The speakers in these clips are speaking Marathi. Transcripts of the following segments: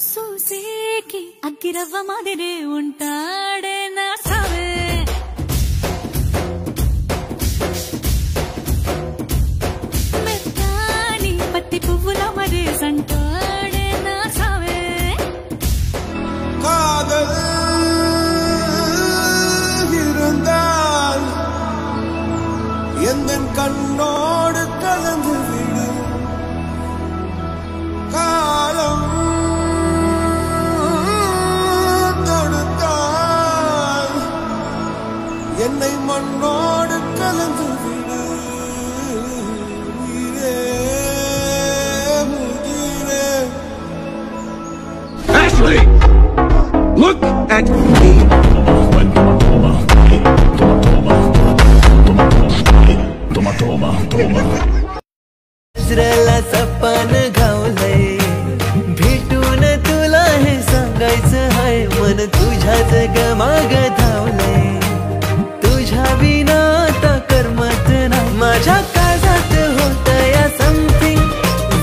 సూసేకి అగ్గిరవ్వ మాదిరే ఉంటాడే నా సావే మెత్తాని పత్తి పువ్వుల మరే సంటాడే నా సావే కాదల్ இருந்தால் எந்தன் கண்ணோடு கலந்து விடு காலம் தொடுத்தால் என்னை மண்ணோடு கலந்து விடு உயிரே முகிரே Ashley, look at me. नजरेला सपन घावलंय भेटून तुला हे सांगायचं हाय मन तुझ्या जगमाग धावलंय तुझ्या विना आता करमत ना माझ्या काळजात होत या समथिंग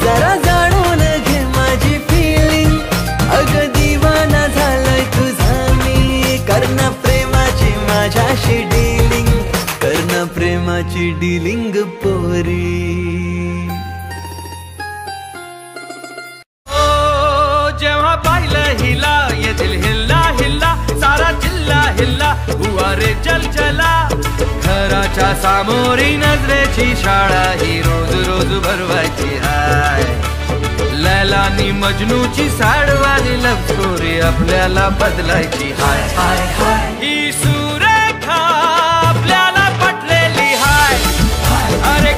जरा जाणून घे माझी फिलिंग अग दिवाना झालंय तुझा मी करणं प्रेमाची माझ्याशी डीलिंग करणं प्रेमाची डीलिंग पोरी जेव्हा पाहिलं हिला ये दिल हिल्ला हिल्ला सारा चिल्ला हिल्ला हुआ रे चल चला घराच्या सामोरी नजरेची शाळा ही रोज रोज भरवायची हाय लैलानी मजनूची साडवाली लव स्टोरी आपल्याला बदलायची हाय हाय हाय ही सुरेखा आपल्याला पटलेली हाय अरे